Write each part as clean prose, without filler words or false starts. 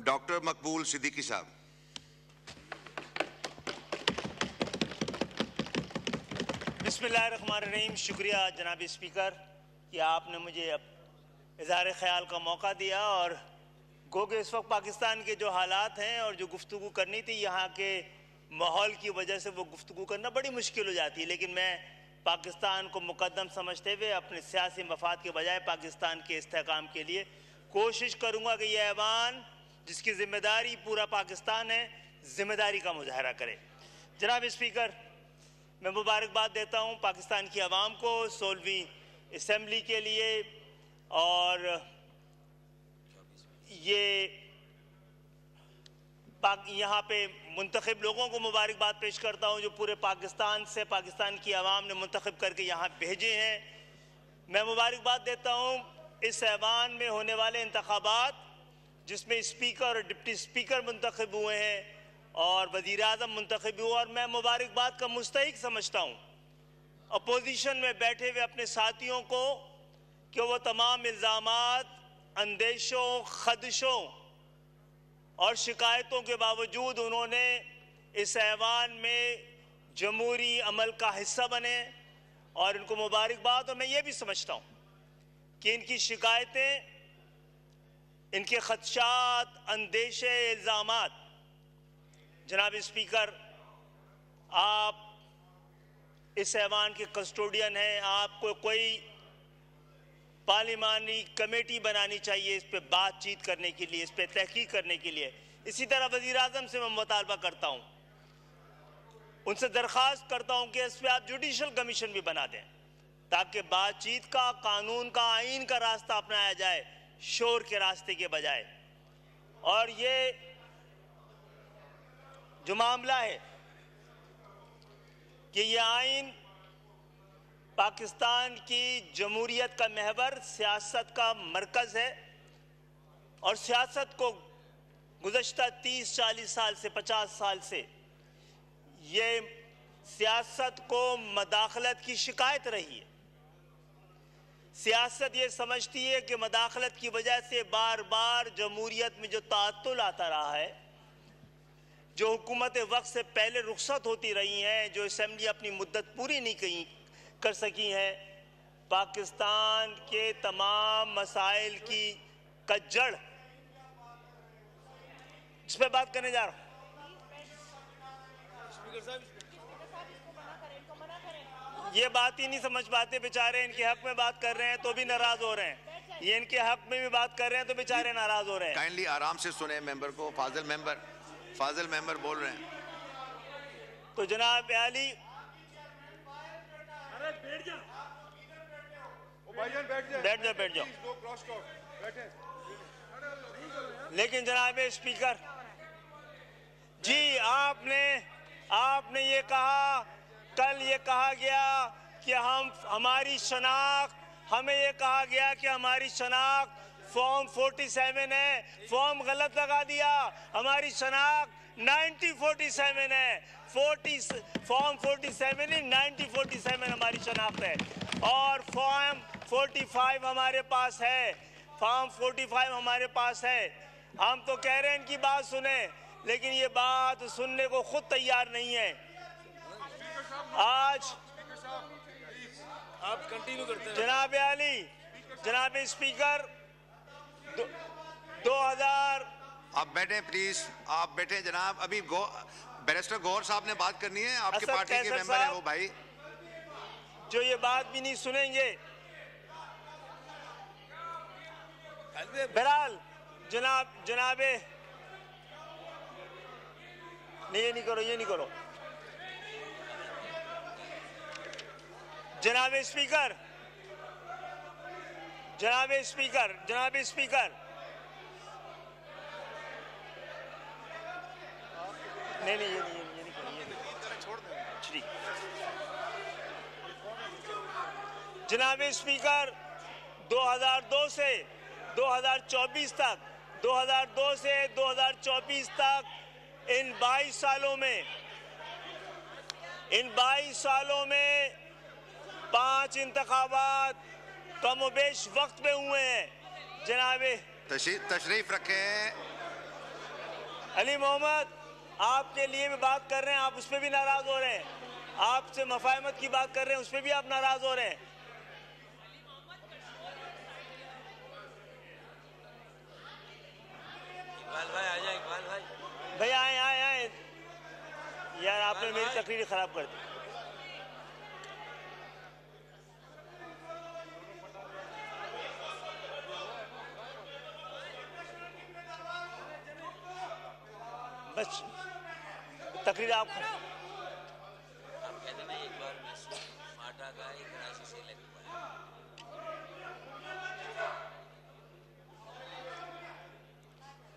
Doctor मकबूल सिद्दीकी साहब। बिस्मिल्लाहिर्रहमानिर्रहीम। शुक्रिया जनाब स्पीकर कि आपने मुझे इज़हार ख्याल का मौका दिया। और गो के इस वक्त पाकिस्तान के जो हालात हैं और जो गुफ्तगू करनी थी, यहाँ के माहौल की वजह से वो गुफ्तगू करना बड़ी मुश्किल हो जाती है। लेकिन मैं पाकिस्तान को मुकद्दम समझते हुए अपने सियासी मफाद के बजाय पाकिस्तान के इस्तेहकाम के लिए कोशिश करूँगा कि यह ऐवान जिसकी ज़िम्मेदारी पूरा पाकिस्तान है, ज़िम्मेदारी का मुजाहरा करे। जनाब स्पीकर, मैं मुबारकबाद देता हूँ पाकिस्तान की आवाम को 16वीं असम्बली के लिए, और ये यहाँ पे मुंतखब लोगों को मुबारकबाद पेश करता हूँ जो पूरे पाकिस्तान से पाकिस्तान की आवाम ने मुंतखब करके यहाँ भेजे हैं। मैं मुबारकबाद देता हूँ इस ऐवान में होने वाले इंतखाबात जिसमें स्पीकर और डिप्टी स्पीकर मुंतखब हुए हैं और वज़ीर आज़म मुंतखब हुआ। और मैं मुबारकबाद का मुस्तहिक समझता हूँ अपोजिशन में बैठे हुए अपने साथियों को कि वो तमाम इल्ज़ामात, अंदेशों, खदशों और शिकायतों के बावजूद उन्होंने इस ऐवान में जमहूरी अमल का हिस्सा बने, और इनको मुबारकबाद। और मैं ये भी समझता हूँ कि इनकी शिकायतें, इनके खदशात, अंदेशे, इल्ज़ामात, जनाब स्पीकर आप इस ऐवान के कस्टोडियन हैं, आपको कोई पार्लिमानी कमेटी बनानी चाहिए इस पे बातचीत करने के लिए, इस पे तहकीक करने के लिए। इसी तरह वज़ीर आज़म से मैं मुतालबा करता हूँ, उनसे दरख्वास्त करता हूँ कि इस पे आप जुडिशल कमीशन भी बना दें ताकि बातचीत का, कानून का, आइन का रास्ता अपनाया जाए शोर के रास्ते के बजाय। और ये जो मामला है कि ये आइन पाकिस्तान की जमहूरियत का महवर, सियासत का मरकज़ है, और सियासत को गुज़श्ता 30-40 साल से, 50 साल से ये सियासत को मदाखलत की शिकायत रही है। सियासत ये समझती है कि मदाखलत की वजह से बार बार जमहूरियत में जो ताअत्तुल आता रहा है, जो हुकूमत वक्त से पहले रुखसत होती रही हैं, जो असम्बली अपनी मुद्दत पूरी नहीं कर सकी हैं, पाकिस्तान के तमाम मसाइल की जड़, जिस पर बात करने जा रहा हूँ। ये बात ही नहीं समझ पाते बेचारे, इनके हक में बात कर रहे हैं तो भी नाराज हो रहे हैं, ये इनके हक में भी बात कर रहे हैं तो बेचारे नाराज हो रहे हैं। काइंडली आराम से सुने मेंबर को। फाजिल मेंबर बोल रहे हैं। तो जनाब आली, बैठ जाओ। लेकिन जनाब स्पीकर जी, आपने ये कहा, कल ये कहा गया कि हमारी शनाख्त, हमें ये कहा गया कि हमारी शनाख्त फॉर्म 47 है, फॉर्म गलत लगा दिया। हमारी शनाख्त 9047 है, फॉर्म 47 नहीं 9047 हमारी शनाख्त है, और फॉर्म 45 हमारे पास है, फॉर्म 45 हमारे पास है। हम तो कह रहे हैं इनकी बात सुने, लेकिन ये बात सुनने को खुद तैयार नहीं है। आज आप कंटिन्यू करते हैं जनाब आली, जनाब स्पीकर 2000। आप बैठे प्लीज, आप बैठे जनाब। अभी बैरिस्टर गौहर साहब ने बात करनी है, आपके पार्टी के मेंबर हैं वो भाई, जो ये बात भी नहीं सुनेंगे। बहरहाल जनाबे, नहीं ये नहीं करो। जनाब स्पीकर नहीं ये नहीं करो। जनाब स्पीकर 2002 से 2024 तक, 2002 से 2024 तक इन 22 सालों में 5 इंतखाबात कमोबेश वक्त पे हुए हैं। जनाबे तशरीफ रखें। अली मोहम्मद, आपके लिए भी बात कर रहे हैं, आप उस पर भी नाराज हो रहे हैं। आपसे मफाहमत की बात कर रहे हैं, उस पर भी आप नाराज हो रहे हैं। इकबाल भाई आ जाए, इकबाल भाई। भैया आए आए आए, यार आपने मेरी तकरीर खराब कर दी। बस तकरीर आप कहते नहीं, एक बार में माटा का एक राशि से लग पाया।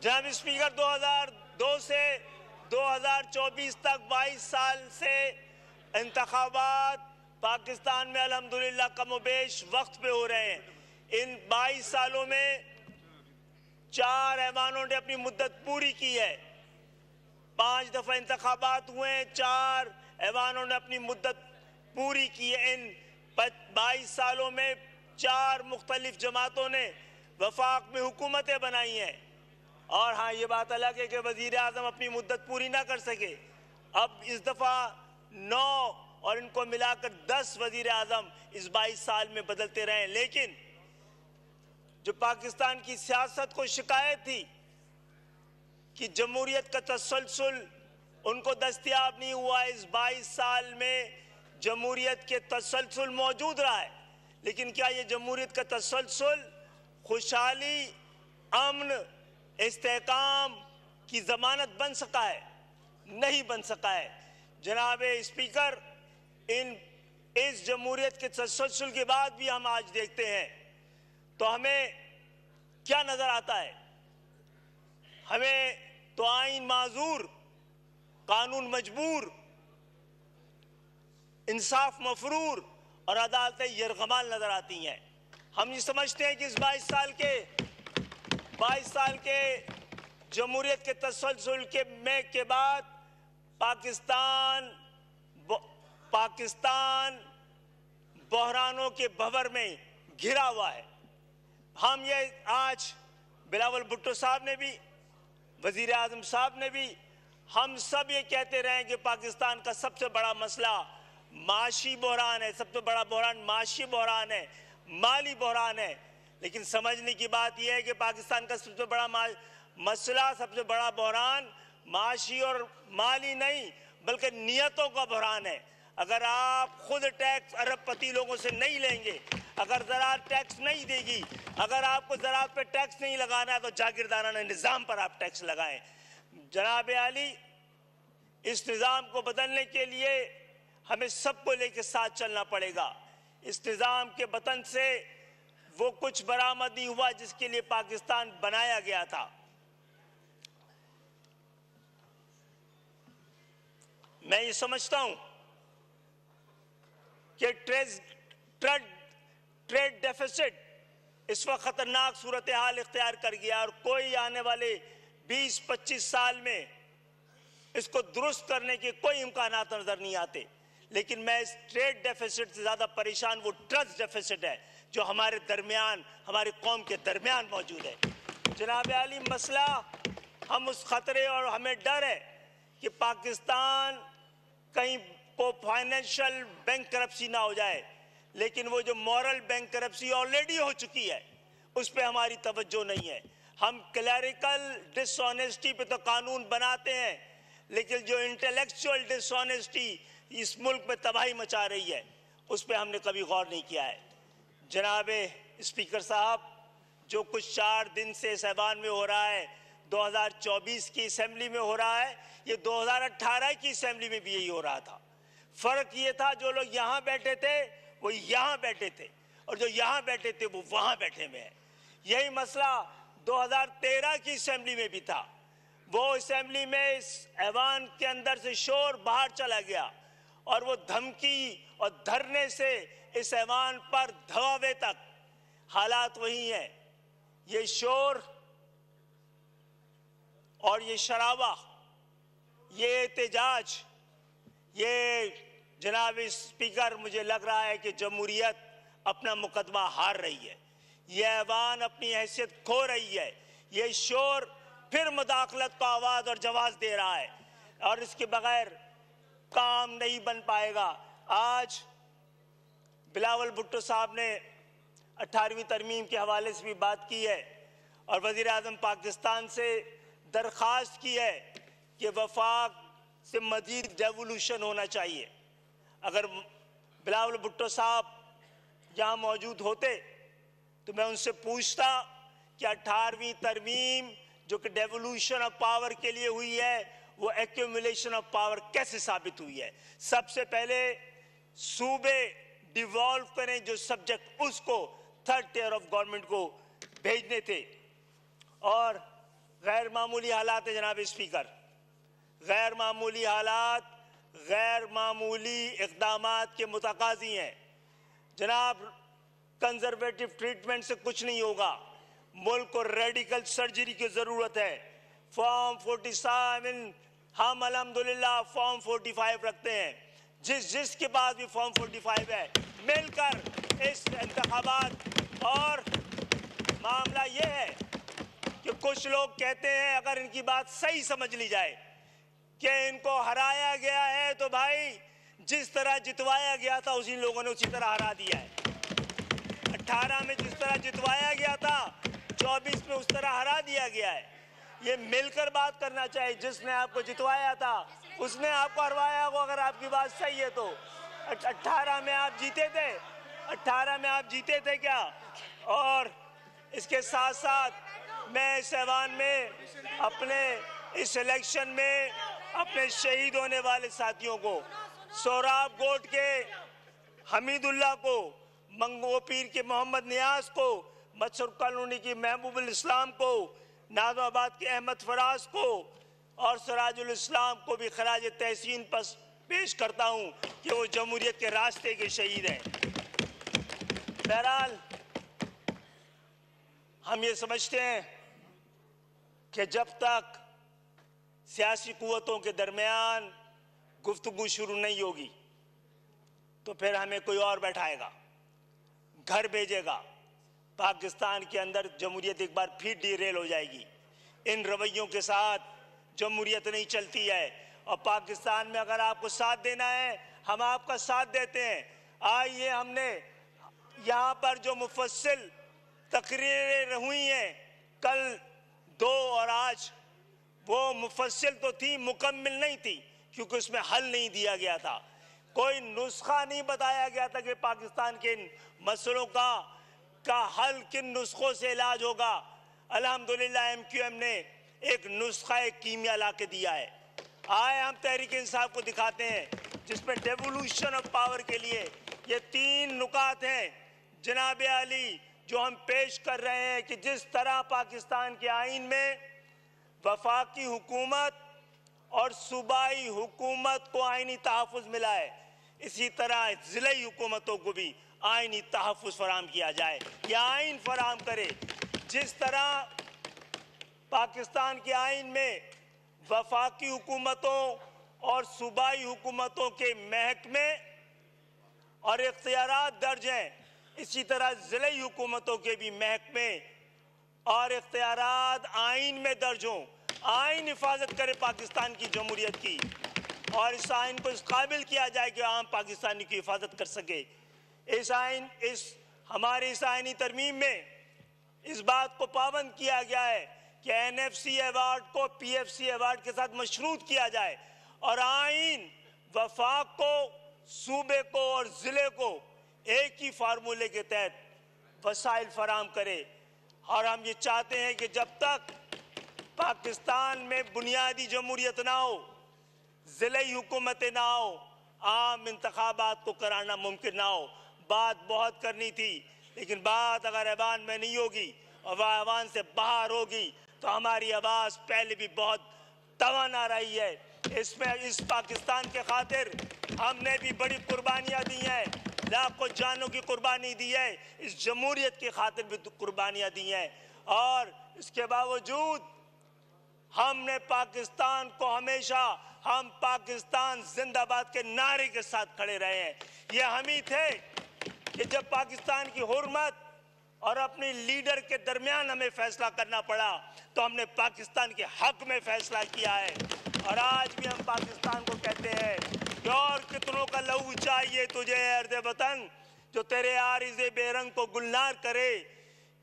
जनाब स्पीकर, 2002 से 2024 तक 22 साल से इंतखाबात पाकिस्तान में अल्हम्दुलिल्लाह कमोबेश वक्त पे हो रहे हैं। इन 22 सालों में 4 ऐवानों ने अपनी मुद्दत पूरी की है। 5 दफा इंतखाबात हुए, 4 ऐवानों ने अपनी मुद्दत पूरी की है। इन 22 सालों में 4 मुख्तलिफ जमातों ने वफाक में हुकूमतें बनाई हैं। और हाँ, ये बात अलग है कि वजीर आजम अपनी मुद्दत पूरी ना कर सके। अब इस दफा 9 और इनको मिलाकर 10 वजीर आजम इस 22 साल में बदलते रहे। लेकिन जो पाकिस्तान की सियासत को शिकायत थी कि जमहूरियत का तसलसल उनको दस्तयाब नहीं हुआ, इस 22 साल में जमहूरियत के तसलसल मौजूद रहा है। लेकिन क्या ये जमहूरियत का तसलसल खुशहाली, अमन, इस्तेहकाम की जमानत बन सका है? नहीं बन सका है। जनाब स्पीकर, इस जमहूरियत के तसलसल के बाद भी हम आज देखते हैं तो हमें क्या नजर आता है? हमें तो आईन माजूर, कानून मजबूर, इंसाफ मफरूर और अदालतें यरगमाल नजर आती हैं। हम ये समझते हैं कि इस 22 साल के जमहूरियत के तसलसल के बाद पाकिस्तान बहरानों के भंवर में घिरा हुआ है। हम ये आज बिलावल भुट्टो साहब ने भी, वजीर आजम साहब ने भी, हम सब ये कहते रहे कि पाकिस्तान का सबसे बड़ा मसला माशी बहरान है, सबसे बड़ा बहरान माशी बहरान है, माली बहरान है। लेकिन समझने की बात यह है कि पाकिस्तान का सबसे बड़ा मसला, सबसे बड़ा बहरान माशी और माली नहीं बल्कि नियतों का बहरान है। अगर आप खुद टैक्स अरबपति लोगों से नहीं लेंगे, अगर ज़राअत टैक्स नहीं देगी, अगर आपको ज़राअत पे टैक्स नहीं लगाना है तो जागीरदाराना निज़ाम पर आप टैक्स लगाएं। जनाब आली, इस निज़ाम को बदलने के लिए हमें सबको लेकर साथ चलना पड़ेगा। इस निज़ाम के बतन से वो कुछ बरामद नहीं हुआ जिसके लिए पाकिस्तान बनाया गया था। मैं ये समझता हूं कि ट्रेड डेफिसिट इस वक्त खतरनाक सूरत हाल इख्तियार कर गया और कोई आने वाले 20-25 साल में इसको दुरुस्त करने के कोई इम्कानात नजर नहीं आते। लेकिन मैं इस ट्रेड डेफिसिट से ज्यादा परेशान वो ट्रस्ट डेफिसिट है जो हमारे दरमियान, हमारी कौम के दरमियान मौजूद है। जनाब आली, मसला हम उस खतरे और हमें डर है कि पाकिस्तान कहीं को फाइनेंशियल बैंक करप्सी ना हो जाए, लेकिन वो जो मॉरल बैंक करप्सी ऑलरेडी हो चुकी है उस पर हमारी तवज्जो नहीं है। हम क्लैरिकल डिसऑनेस्टी पे तो कानून बनाते हैं, लेकिन जो इंटेलेक्चुअल डिसऑनेस्टी इस मुल्क में तबाही मचा रही है उस पर हमने कभी गौर नहीं किया है। जनाब स्पीकर साहब, जो कुछ 4 दिन से इस ऐवान में हो रहा है, 2024 की असेंबली में हो रहा है, ये 2018 की असेंबली में भी यही हो रहा था। फर्क ये था जो लोग यहाँ बैठे थे वो यहाँ बैठे थे और जो यहाँ बैठे थे वो वहाँ बैठे हुए हैं। यही मसला 2013 की असेंबली में भी था। वो असेंबली में इस ऐवान के अंदर से शोर बाहर चला गया और वो धमकी और धरने से इस ऐवान पर धवावे तक हालात वही हैं। ये शोर और ये शराबा, ये एहतजाज, ये जनाब स्पीकर, मुझे लग रहा है कि जमहूरियत अपना मुकदमा हार रही है। ये ऐवान अपनी हैसियत खो रही है। ये शोर फिर मुदाखलत को आवाज और जवाब दे रहा है, और इसके बगैर काम नहीं बन पाएगा। आज बिलावल भुट्टो साहब ने 18वीं तरमीम के हवाले से भी बात की है और वज़ीर आज़म पाकिस्तान से दरख्वास्त की है कि वफाक से मजीद डेवोल्यूशन होना चाहिए। अगर बिलावल भुट्टो साहब यहाँ मौजूद होते तो मैं उनसे पूछता कि 18वीं तरमीम जो कि डेवोल्यूशन ऑफ पावर के लिए हुई है, वो एक्यूमुलेशन ऑफ पावर कैसे साबित हुई है। सबसे पहले सूबे डिवॉल्व करें जो सब्जेक्ट, उसको थर्ड टियर ऑफ गवर्नमेंट को भेजने थे। और गैर मामूली हालात है जनाब स्पीकर, गैर मामूली हालात गैर मामूली इक़दामात के मुतकाज़ी हैं जनाब। कंजर्वेटिव ट्रीटमेंट से कुछ नहीं होगा, मुल्क को रेडिकल सर्जरी की ज़रूरत है। फॉर्म 47 हम अल्हम्दुलिल्लाह फॉर्म 45 रखते हैं, जिसके पास भी फॉर्म 45 है मिलकर इस इंतखाबात। और मामला ये है कि कुछ लोग कहते हैं, अगर इनकी बात सही समझ ली जाए कि इनको हराया गया है, तो भाई जिस तरह जितवाया गया था उसी लोगों ने उसी तरह हरा दिया है। 18 में जिस तरह जितवाया गया था 24 में उस तरह हरा दिया गया है। ये मिलकर बात करना चाहिए। जिसने आपको जितवाया था उसने आपको हरवाया हो, अगर आपकी बात सही है तो। 18 में आप जीते थे, 18 में आप जीते थे क्या? और इसके साथ साथ मैं इस ऐवान में अपने इस इलेक्शन में अपने शहीद होने वाले साथियों को, सोराब गोट के हमीदुल्लाह को, मंगो पीर के मोहम्मद नियाज को, मत्सर कॉलोनी की महबूबुल इस्लाम को, नाज़ाबाद के अहमद फराज को और सिराजुल इस्लाम को भी खराज तहसीन पेश करता हूँ कि वो जमहूरियत के रास्ते के शहीद हैं। बहरहाल हम ये समझते हैं कि जब तक सियासी कुव्वतों के दरमियान गुफ्तगू शुरू नहीं होगी तो फिर हमें कोई और बैठाएगा, घर भेजेगा। पाकिस्तान के अंदर जमहूरियत एक बार फिर डिरेल हो जाएगी। इन रवैयों के साथ जमहूरियत नहीं चलती है। और पाकिस्तान में अगर आपको साथ देना है, हम आपका साथ देते हैं। आइए, हमने यहाँ पर जो मुफस्सिल तकरीरें हुई हैं कल 2 और आज, वो मुफस्सिल तो थी, मुकम्मिल नहीं थी, क्योंकि उसमें हल नहीं दिया गया था। कोई नुस्खा नहीं बताया गया था कि पाकिस्तान के इन मसलों का हल किन नुस्खों से इलाज होगा। अल्हम्दुलिल्लाह MQM ने एक नुस्खा कीमिया ला के दिया है। आए हम तहरीक इंसाफ को दिखाते हैं जिसमें डेवोल्यूशन ऑफ पावर के लिए ये 3 नुकात हैं जनाब आली जो हम पेश कर रहे हैं कि जिस तरह पाकिस्तान के आईन में वफाकी हुकूमत और सूबाई हुकूमत को आईनी तहफ़्फ़ुज़ मिला है, इसी तरह ज़िलाई हुकूमतों को भी आईनी तहफ़्फ़ुज़ फराहम किया जाए या आइन फराहम करे। जिस तरह पाकिस्तान के आइन में वफाकी हुकूमतों और सूबाई हुकूमतों के महकमे और इख्तियारात दर्ज हैं, इसी तरह ज़िलाई हुकूमतों के भी महकमे और इख्तियारात आइन में दर्ज हों। आइन हिफाजत करे पाकिस्तान की जमहूरियत की, और इस आइन को इस काबिल किया जाए कि आम पाकिस्तानी की हिफाजत कर सके। हमारे इस आइनी तरमीम में इस बात को पाबंद किया गया है कि NFC अवार्ड को PFC अवार्ड के साथ मशरूत किया जाए और आइन वफाक को, सूबे को और ज़िले को एक ही फार्मूले के तहत वसाइल फराहम करे। और हम ये चाहते हैं कि जब तक पाकिस्तान में बुनियादी जमहूरियत ना हो, ज़िलाई हुकूमतें ना हो, आम इंतखाबात को कराना मुमकिन ना हो। बात बहुत करनी थी, लेकिन बात अगर ऐवान में नहीं होगी और वह ऐवान से बाहर होगी तो हमारी आवाज़ पहले भी बहुत तवान आ रही है। इस पाकिस्तान के खातिर हमने भी बड़ी कुर्बानियाँ दी हैं, लाखों जानों की कुर्बानी दी है, इस जमहूरियत की खातिर भी कुर्बानियाँ दी हैं। और इसके बावजूद हमने पाकिस्तान को हमेशा हम पाकिस्तान जिंदाबाद के नारे के साथ खड़े रहे हैं। ये हम ही थे कि जब पाकिस्तान की हुर्मत और अपनी लीडर के दरमियान हमें फैसला करना पड़ा, तो हमने पाकिस्तान के हक में फैसला किया है। और आज भी हम पाकिस्तान को कहते हैं कि और कितनों का लहू चाहिए तुझे अर्ज़े वतन, जो तेरे आरिज़े बेरंग को गुलनार करे।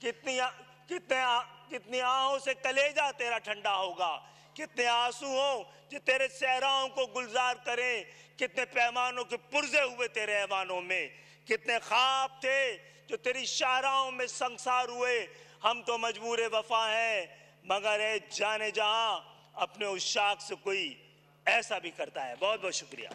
कितनी आहों से कलेजा तेरा ठंडा होगा, कितने आंसू हो जो तेरे सहराओं को गुलजार करें, कितने पैमानों के पुर्जे हुए तेरे ऐवानों में, कितने ख्वाब थे जो तेरी शाहराओं में संसार हुए। हम तो मजबूर वफा हैं, मगर है जाने जहां अपने उस शाख से कोई ऐसा भी करता है। बहुत बहुत शुक्रिया।